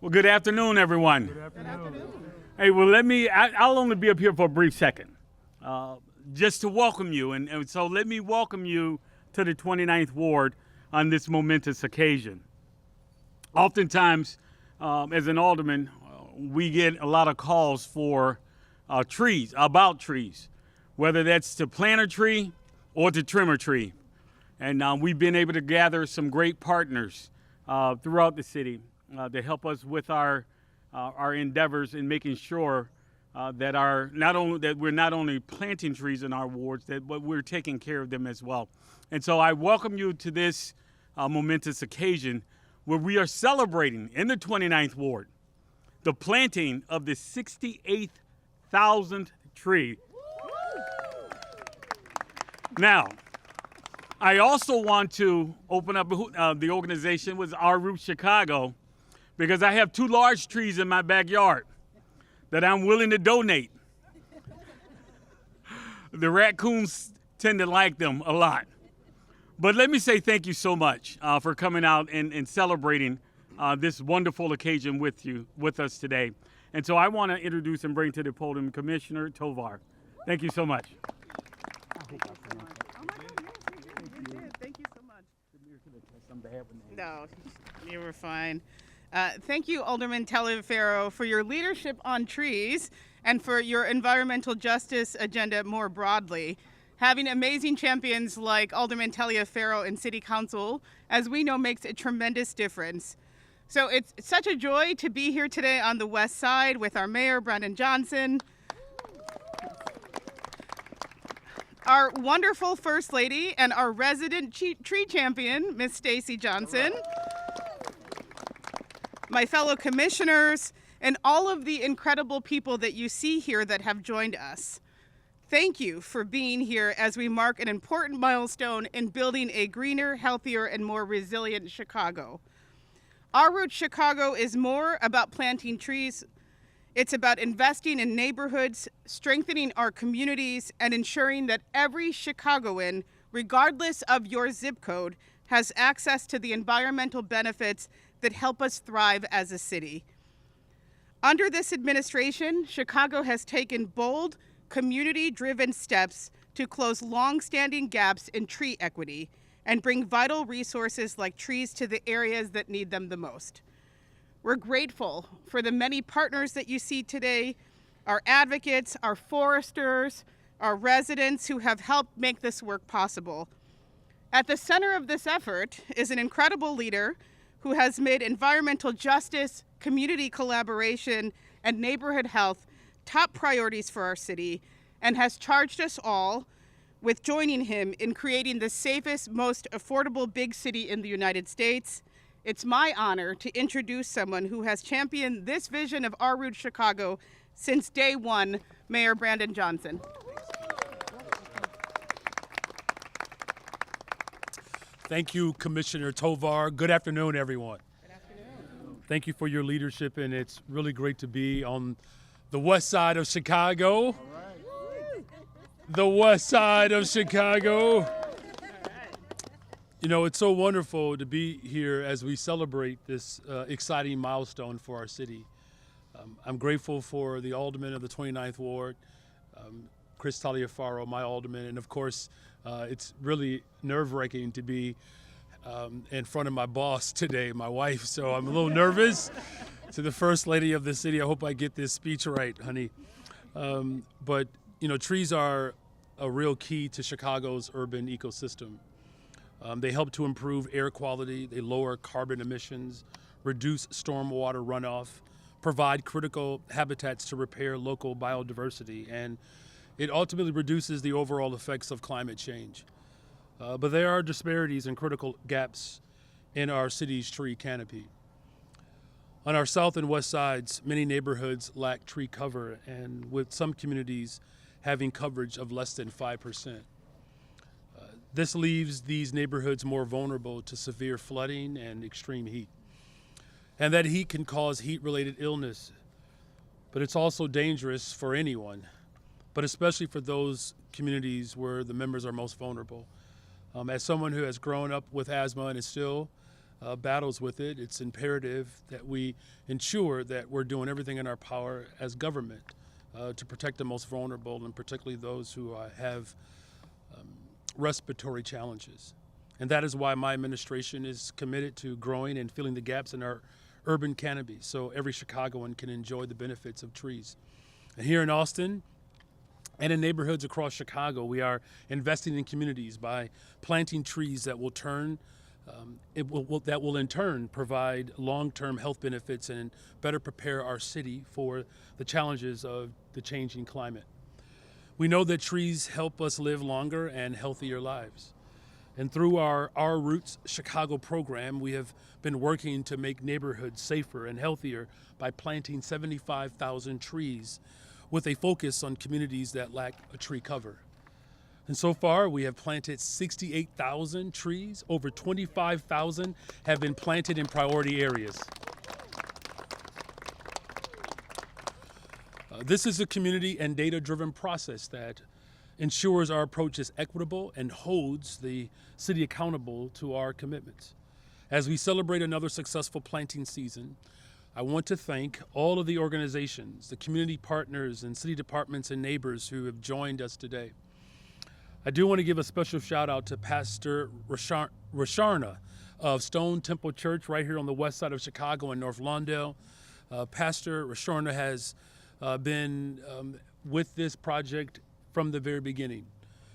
Well, good afternoon, everyone. Good afternoon. Hey, well, I'll only be up here for a brief second, just to welcome you. And so let me welcome you to the 29th Ward on this momentous occasion. Oftentimes, as an alderman, we get a lot of calls for about trees, whether that's to plant a tree or to trim a tree. And we've been able to gather some great partners throughout the city to help us with our endeavors in making sure that we're not only planting trees in our wards, but we're taking care of them as well. And so I welcome you to this momentous occasion where we are celebrating in the 29th Ward the planting of the 68,000th tree. Now, I also want to open up the organization with Our Root Chicago, because I have 2 large trees in my backyard that I'm willing to donate. The raccoons tend to like them a lot. But let me say thank you so much for coming out and celebrating this wonderful occasion with us today. And so I want to introduce and bring to the podium Commissioner Tovar. Thank you so much. Thank you so much. No, you were fine. Thank you, Alderman Taliaferro, for your leadership on trees and for your environmental justice agenda more broadly. Having amazing champions like Alderman Taliaferro in City Council, as we know, makes a tremendous difference. So it's such a joy to be here today on the West Side with our Mayor, Brandon Johnson, our wonderful First Lady, and our resident tree champion, Miss Stacy Johnson, my fellow commissioners, and all of the incredible people that you see here that have joined us. Thank you for being here as we mark an important milestone in building a greener, healthier, and more resilient Chicago. Our Root Chicago is more about planting trees. It's about investing in neighborhoods, strengthening our communities, and ensuring that every Chicagoan, regardless of your zip code, has access to the environmental benefits that help us thrive as a city. Under this administration, Chicago has taken bold, community-driven steps to close long-standing gaps in tree equity and bring vital resources like trees to the areas that need them the most. We're grateful for the many partners that you see today, our advocates, our foresters, our residents who have helped make this work possible. At the center of this effort is an incredible leader who has made environmental justice, community collaboration, and neighborhood health top priorities for our city, and has charged us all with joining him in creating the safest, most affordable big city in the United States. It's my honor to introduce someone who has championed this vision of Our Root Chicago since day one, Mayor Brandon Johnson. Thank you, Commissioner Tovar. Good afternoon, everyone. Good afternoon. Thank you for your leadership, and it's really great to be on the west side of Chicago. All right. The west side of Chicago. You know, it's so wonderful to be here as we celebrate this exciting milestone for our city. I'm grateful for the alderman of the 29th Ward, Chris Taliaferro, my alderman, and of course, it's really nerve-wracking to be in front of my boss today, my wife, so I'm a little nervous. To the First Lady of the city, I hope I get this speech right, honey. But, you know, trees are a real key to Chicago's urban ecosystem. They help to improve air quality, they lower carbon emissions, reduce stormwater runoff, provide critical habitats to repair local biodiversity, and it ultimately reduces the overall effects of climate change. But there are disparities and critical gaps in our city's tree canopy. On our south and west sides, many neighborhoods lack tree cover, and with some communities having coverage of less than 5%. This leaves these neighborhoods more vulnerable to severe flooding and extreme heat. And that heat can cause heat-related illness, but it's also dangerous for anyone, but especially for those communities where the members are most vulnerable. As someone who has grown up with asthma and is still battles with it, it's imperative that we ensure that we're doing everything in our power as government to protect the most vulnerable, and particularly those who have respiratory challenges. And that is why my administration is committed to growing and filling the gaps in our urban canopy so every Chicagoan can enjoy the benefits of trees. And here in Austin and in neighborhoods across Chicago, we are investing in communities by planting trees that will that will in turn provide long-term health benefits and better prepare our city for the challenges of the changing climate. We know that trees help us live longer and healthier lives. And through our Roots Chicago program, we have been working to make neighborhoods safer and healthier by planting 75,000 trees with a focus on communities that lack a tree cover. And so far, we have planted 68,000 trees. Over 25,000 have been planted in priority areas. This is a community and data-driven process that ensures our approach is equitable and holds the city accountable to our commitments. As we celebrate another successful planting season, I want to thank all of the organizations, the community partners and city departments and neighbors who have joined us today. I do want to give a special shout out to Pastor Rasharna of Stone Temple Church right here on the west side of Chicago in North Lawndale. Pastor Rasharna has been with this project from the very beginning,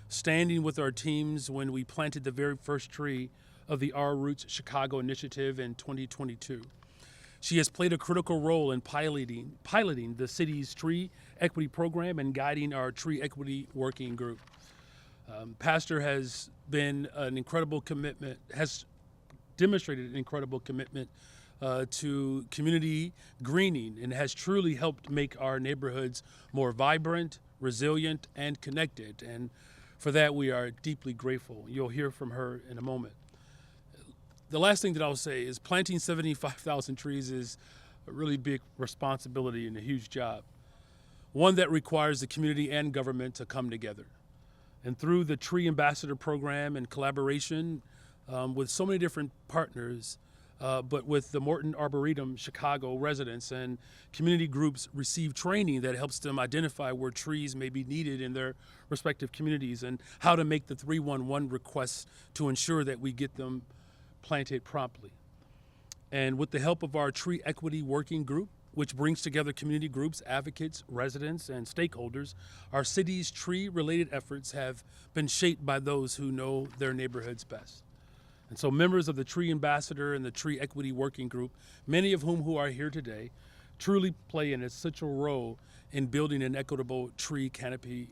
standing with our teams when we planted the very first tree of the Our Roots Chicago initiative in 2022. She has played a critical role in piloting the city's tree equity program and guiding our tree equity working group. Pastor has been has demonstrated an incredible commitment to community greening and has truly helped make our neighborhoods more vibrant, resilient, and connected. And for that, we are deeply grateful. You'll hear from her in a moment. The last thing that I'll say is planting 75,000 trees is a really big responsibility and a huge job, one that requires the community and government to come together. And through the Tree Ambassador Program and collaboration with so many different partners, but with the Morton Arboretum Chicago residents and community groups receive training that helps them identify where trees may be needed in their respective communities and how to make the 311 requests to ensure that we get them planted promptly. And with the help of our Tree Equity Working Group, which brings together community groups, advocates, residents, and stakeholders, our city's tree-related efforts have been shaped by those who know their neighborhoods best. And so members of the Tree Ambassador and the Tree Equity Working Group, many of whom who are here today, truly play an essential role in building an equitable tree canopy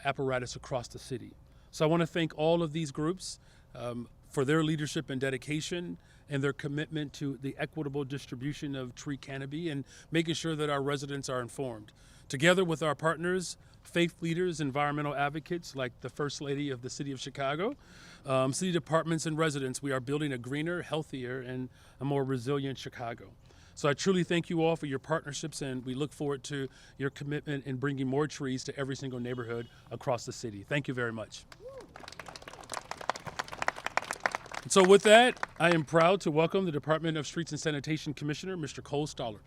apparatus across the city. So I want to thank all of these groups for their leadership and dedication and their commitment to the equitable distribution of tree canopy and making sure that our residents are informed. Together with our partners, faith leaders, environmental advocates like the First Lady of the City of Chicago, city departments and residents, we are building a greener, healthier, and a more resilient Chicago. So I truly thank you all for your partnerships, and we look forward to your commitment in bringing more trees to every single neighborhood across the city. Thank you very much. So with that, I am proud to welcome the Department of Streets and Sanitation Commissioner, Mr. Cole Stoller.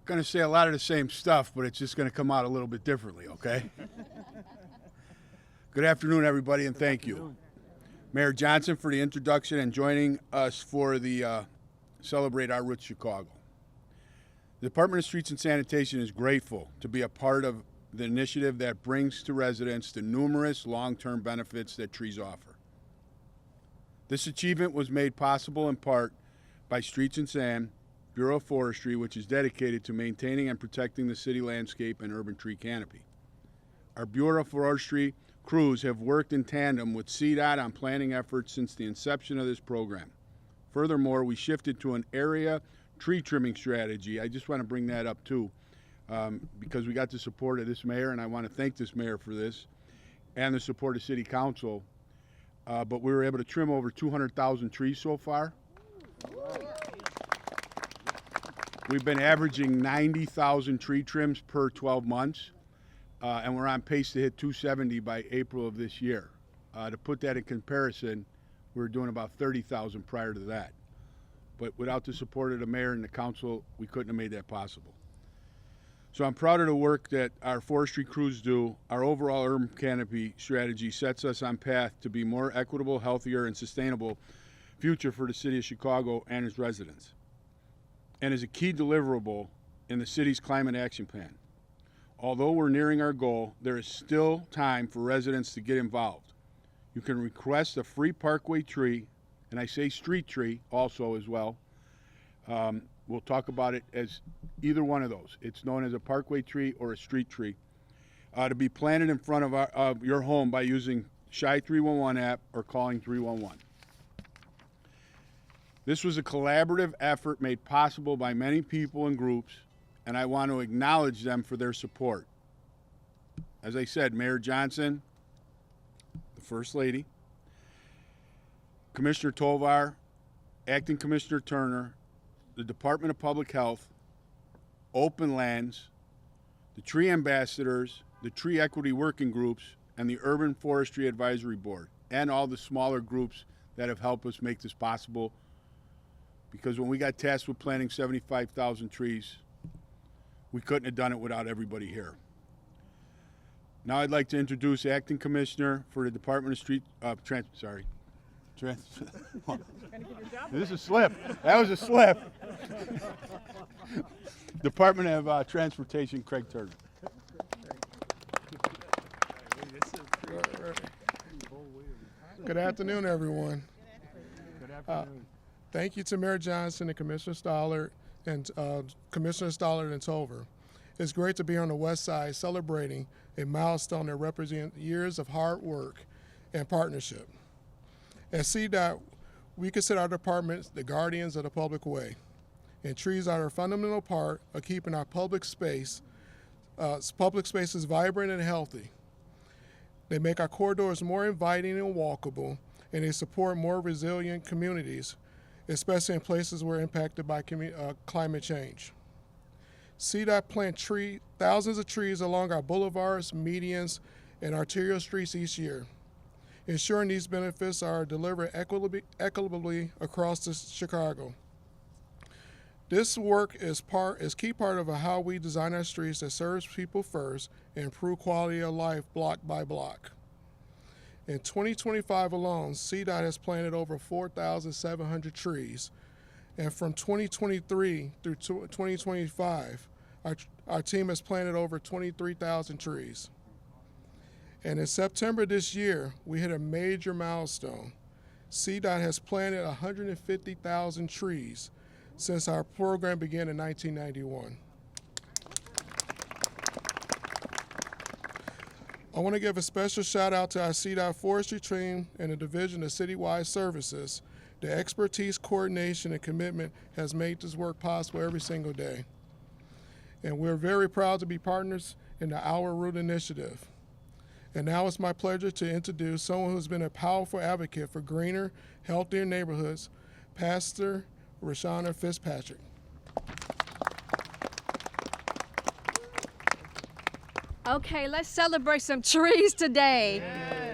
Going to say a lot of the same stuff, but it's just going to come out a little bit differently, okay? Good afternoon, everybody, and thank you. Mayor Johnson for the introduction and joining us for the Celebrate Our Roots Chicago. The Department of Streets and Sanitation is grateful to be a part of the initiative that brings to residents the numerous long-term benefits that trees offer. This achievement was made possible in part by Streets and San, Bureau of Forestry, which is dedicated to maintaining and protecting the city landscape and urban tree canopy. Our Bureau of Forestry crews have worked in tandem with CDOT on planning efforts since the inception of this program. Furthermore, we shifted to an area tree trimming strategy. I just want to bring that up too, because we got the support of this mayor, and I want to thank this mayor for this, and the support of City Council. But we were able to trim over 200,000 trees so far. We've been averaging 90,000 tree trims per 12 months, and we're on pace to hit 270 by April of this year. To put that in comparison, we were doing about 30,000 prior to that. But without the support of the mayor and the council, we couldn't have made that possible. So I'm proud of the work that our forestry crews do. Our overall urban canopy strategy sets us on path to be more equitable, healthier, and sustainable future for the city of Chicago and its residents, and is a key deliverable in the city's climate action plan. Although we're nearing our goal, there is still time for residents to get involved. You can request a free parkway tree, and I say street tree also as well. We'll talk about it as either one of those. It's known as a parkway tree or a street tree, to be planted in front of your home by using Shy 311 app or calling 311. This was a collaborative effort made possible by many people and groups, and I want to acknowledge them for their support. As I said, Mayor Johnson, the First Lady, Commissioner Tovar, Acting Commissioner Turner, the Department of Public Health, Open Lands, the Tree Ambassadors, the Tree Equity Working Groups, and the Urban Forestry Advisory Board, and all the smaller groups that have helped us make this possible. Because when we got tasked with planting 75,000 trees, we couldn't have done it without everybody here. Now I'd like to introduce Acting Commissioner for the Department of This is a slip. That was a slip. Department of Transportation, Craig Turner. Good afternoon, everyone. Good afternoon. Thank you to Mayor Johnson and Commissioner Stollard and Tover. It's great to be on the West Side celebrating a milestone that represents years of hard work and partnership. At CDOT, we consider our departments the guardians of the public way, and trees are a fundamental part of keeping our public spaces vibrant and healthy. They make our corridors more inviting and walkable, and they support more resilient communities, especially in places where impacted by climate change. CDOT plant thousands of trees along our boulevards, medians, and arterial streets each year, ensuring these benefits are delivered equitably across Chicago. This work is key part of how we design our streets that serves people first and improve quality of life block by block. In 2025 alone, CDOT has planted over 4,700 trees, and from 2023 through 2025, our team has planted over 23,000 trees. And in September this year, we hit a major milestone. CDOT has planted 150,000 trees since our program began in 1991. I want to give a special shout out to our CDOT forestry team and the Division of Citywide Services. The expertise, coordination, and commitment has made this work possible every single day. And we're very proud to be partners in the Our Root initiative. And now it's my pleasure to introduce someone who's been a powerful advocate for greener, healthier neighborhoods, Pastor Rashana Fitzpatrick. Okay, let's celebrate some trees today.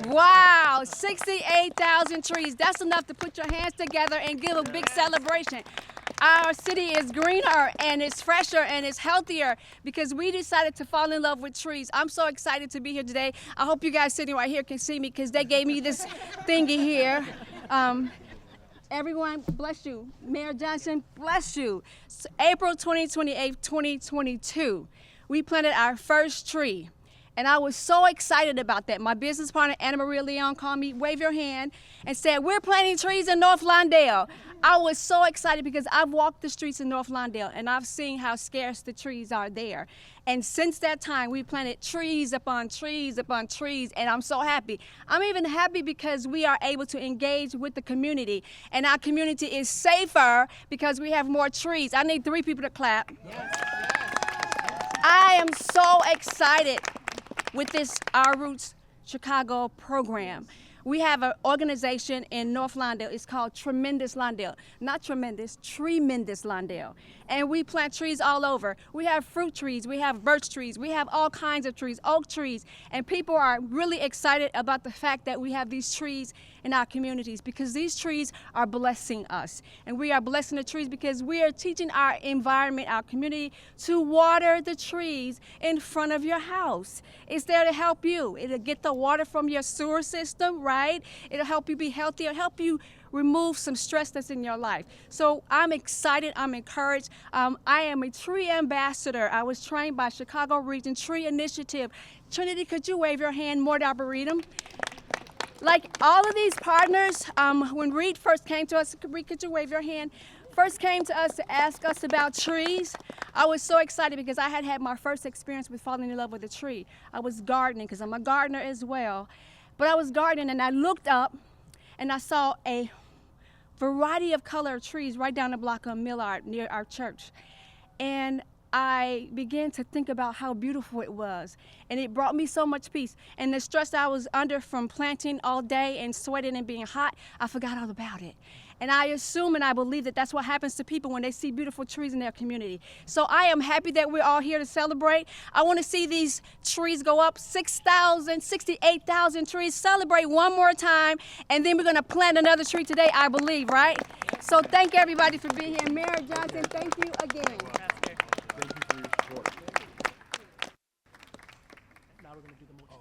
Wow, 68,000 trees. That's enough to put your hands together and give a big celebration. Our city is greener and it's fresher and it's healthier because we decided to fall in love with trees. I'm so excited to be here today. I hope you guys sitting right here can see me because they gave me this thingy here. Everyone, bless you. Mayor Johnson, bless you. So April 28, 2022, we planted our first tree. And I was so excited about that. My business partner, Anna Maria Leon, called me, wave your hand, and said, we're planting trees in North Lawndale. I was so excited because I've walked the streets in North Lawndale, and I've seen how scarce the trees are there. And since that time, we planted trees upon trees upon trees, and I'm so happy. I'm even happy because we are able to engage with the community, and our community is safer because we have more trees. I need 3 people to clap. Yes. I am so excited with this Our Roots Chicago program. We have an organization in North Lawndale. It's called Tremendous Lawndale. Not Tremendous, Tremendous Lawndale. And we plant trees all over. We have fruit trees, we have birch trees, we have all kinds of trees, oak trees. And people are really excited about the fact that we have these trees in our communities because these trees are blessing us. And we are blessing the trees because we are teaching our environment, our community, to water the trees in front of your house. It's there to help you. It'll get the water from your sewer system, right? It'll help you be healthy. It'll help you remove some stress that's in your life. So I'm excited, I'm encouraged. I am a tree ambassador. I was trained by Chicago Region Tree Initiative. Trinity, could you wave your hand? Mort Arboretum. Like all of these partners, when Reed first came to us, Reed, could you wave your hand? First came to us to ask us about trees. I was so excited because I had my first experience with falling in love with a tree. I was gardening because I'm a gardener as well. But I was gardening and I looked up and I saw a variety of color trees right down the block of Millard near our church. And I began to think about how beautiful it was. And it brought me so much peace. And the stress I was under from planting all day and sweating and being hot, I forgot all about it. And I assume and I believe that that's what happens to people when they see beautiful trees in their community. So I am happy that we're all here to celebrate. I want to see these trees go up, 6,000, 68,000 trees. Celebrate one more time, and then we're going to plant another tree today, I believe, right? So thank everybody for being here. Mayor Johnson, thank you again. Thank you for your support. Now we're going to do the most close.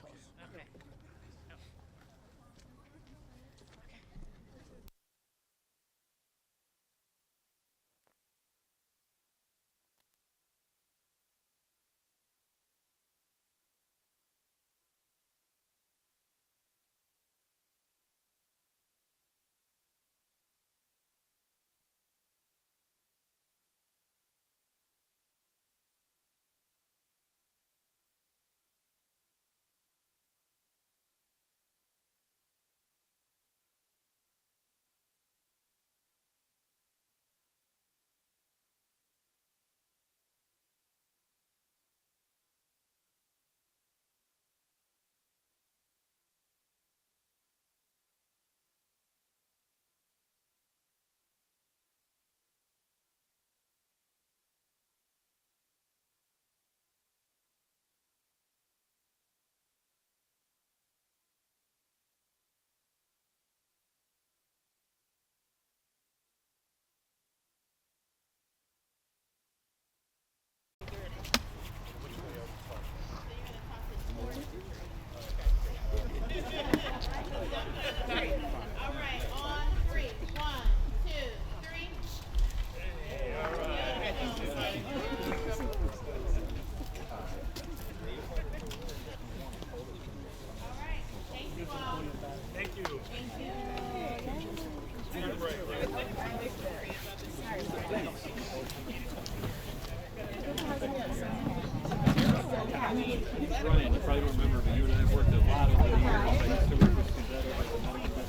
Ryan, you probably don't remember, but you and I worked a lot over the years. I used to work with Suzette over at the medical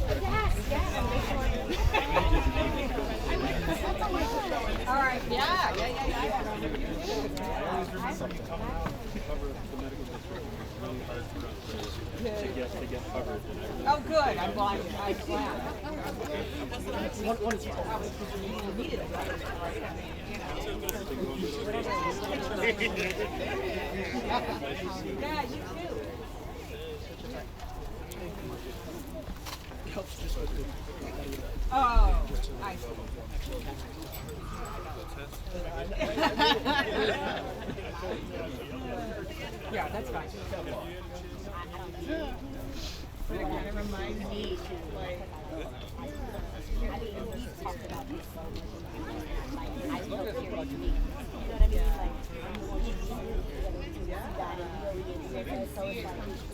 district. All right. Yeah. I always remember cover the medical district was really hard for us to get covered. And I really Oh, good. I'm glad. I'm glad. Yeah, you too. Oh, I see. Yeah, that's fine. But it kind of reminds me, like,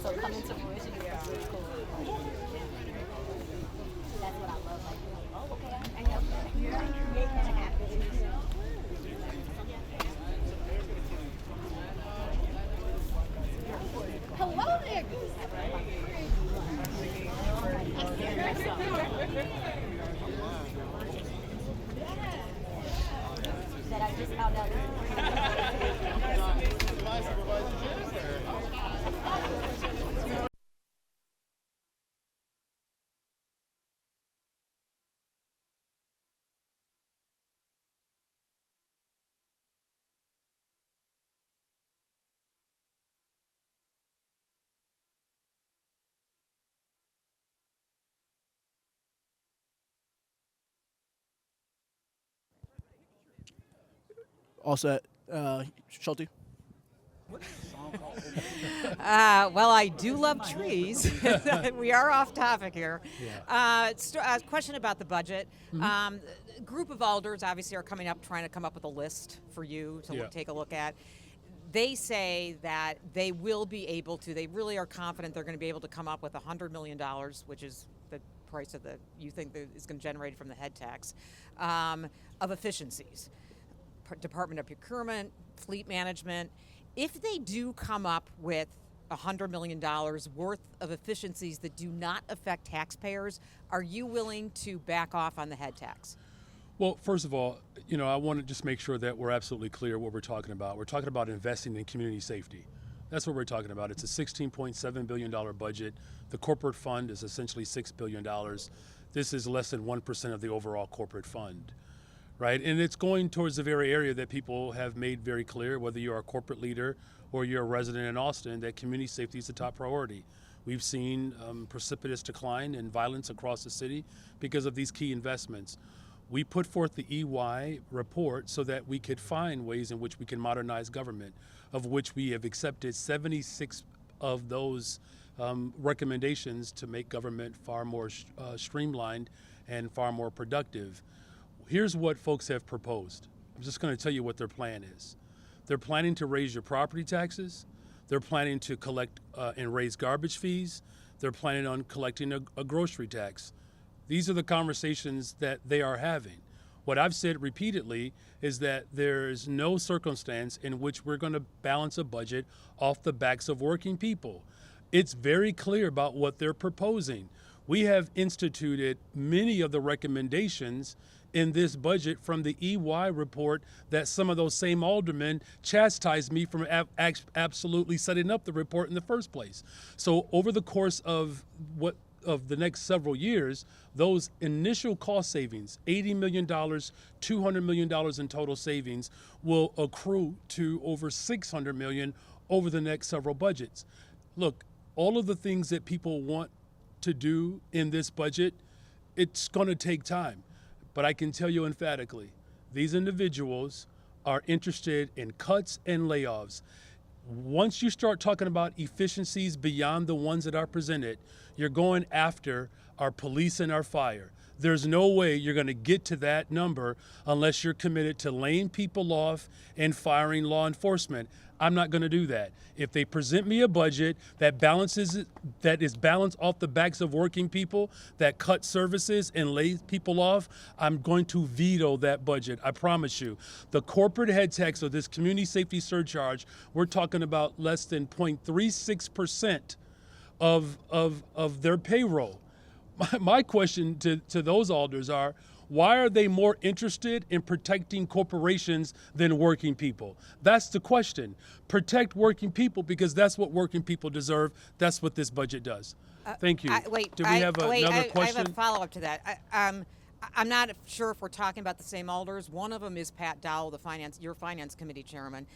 so coming to fruition is really cool. That's what I love. Like, oh, okay, I know that. Make that happen. Hello there. That I just found out. All set. Schulte? Well, I do love trees. We are off topic here. Question about the budget. A group of alders obviously are trying to come up with a list for you to take a look at. They say that they will be able to, they really are confident they're going to be able to come up with $100 million, which is the price of you think that is going to generate from the head tax, of efficiencies. Department of Procurement, Fleet Management. If they do come up with $100 million worth of efficiencies that do not affect taxpayers, are you willing to back off on the head tax? Well, first of all, I want to just make sure that we're absolutely clear what we're talking about. We're talking about investing in community safety. That's what we're talking about. It's a $16.7 billion budget. The corporate fund is essentially $6 billion. This is less than 1% of the overall corporate fund, right? And it's going towards the very area that people have made very clear, whether you're a corporate leader or you're a resident in Austin, that community safety is the top priority. We've seen precipitous decline in violence across the city because of these key investments. We put forth the EY report so that we could find ways in which we can modernize government, of which we have accepted 76 of those recommendations to make government far more streamlined and far more productive. Here's what folks have proposed. I'm just going to tell you what their plan is. They're planning to raise your property taxes. They're planning to collect and raise garbage fees. They're planning on collecting a grocery tax. These are the conversations that they are having. What I've said repeatedly is that there is no circumstance in which we're going to balance a budget off the backs of working people. It's very clear about what they're proposing. We have instituted many of the recommendations in this budget from the EY report that some of those same aldermen chastised me from absolutely setting up the report in the first place. So over the course of the next several years, those initial cost savings, $80 million, $200 million in total savings, will accrue to over $600 million over the next several budgets. Look, all of the things that people want to do in this budget, it's going to take time. But I can tell you emphatically, these individuals are interested in cuts and layoffs. Once you start talking about efficiencies beyond the ones that are presented, you're going after our police and our fire. There's no way you're going to get to that number unless you're committed to laying people off and firing law enforcement. I'm not going to do that. If they present me a budget that is balanced off the backs of working people, that cuts services and lays people off, I'm going to veto that budget. I promise you. The corporate head tax of this community safety surcharge, we're talking about less than 0.36% of their payroll. My question to those alders are, why are they more interested in protecting corporations than working people? That's the question. Protect working people because that's what working people deserve. That's what this budget does. Thank you. Do we have another question? I have a follow-up to that. I'm not sure if we're talking about the same alders. One of them is Pat Dowell, your finance committee chairman.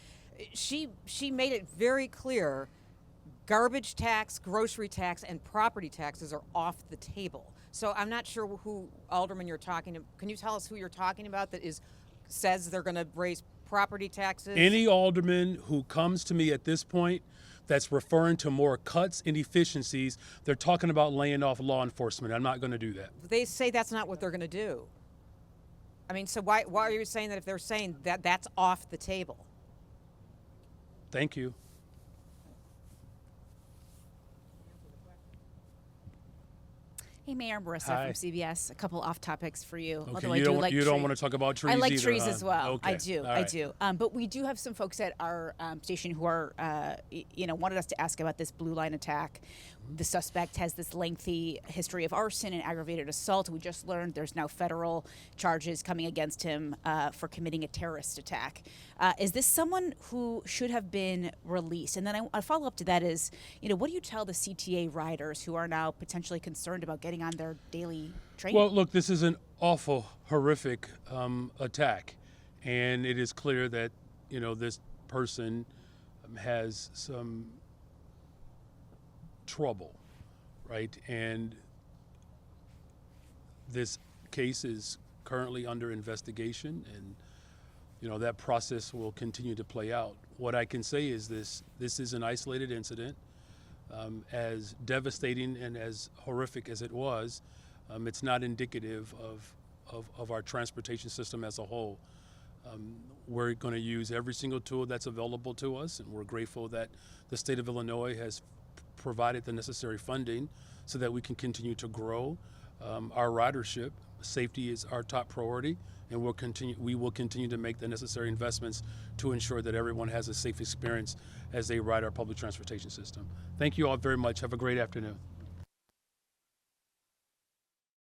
She made it very clear garbage tax, grocery tax, and property taxes are off the table. So I'm not sure who alderman you're talking to. Can you tell us who you're talking about that says they're going to raise property taxes? Any alderman who comes to me at this point that's referring to more cuts and efficiencies, they're talking about laying off law enforcement. I'm not going to do that. They say that's not what they're going to do. I mean, so why are you saying that if they're saying that that's off the table? Thank you. Hey, Mayor, Marissa Hi. from CBS. A couple off topics for you. Okay, Although you I don't want to talk about trees I like either, trees huh? as well. Okay. I do. All I right. do. But we do have some folks at our station who are, wanted us to ask about this Blue Line attack. The suspect has this lengthy history of arson and aggravated assault. We just learned there's now federal charges coming against him for committing a terrorist attack. Is this someone who should have been released? And then a follow up to that is, what do you tell the CTA riders who are now potentially concerned about getting on their daily training? Well, look, this is an awful, horrific attack, and it is clear that this person has some trouble, right? And this case is currently under investigation, and that process will continue to play out. What I can say is this is an isolated incident. As devastating and as horrific as it was, it's not indicative of our transportation system as a whole. We're going to use every single tool that's available to us, and we're grateful that the state of Illinois has provided the necessary funding so that we can continue to grow our ridership. Safety is our top priority, and we will continue to make the necessary investments to ensure that everyone has a safe experience as they ride our public transportation system. Thank you all very much. Have a great afternoon.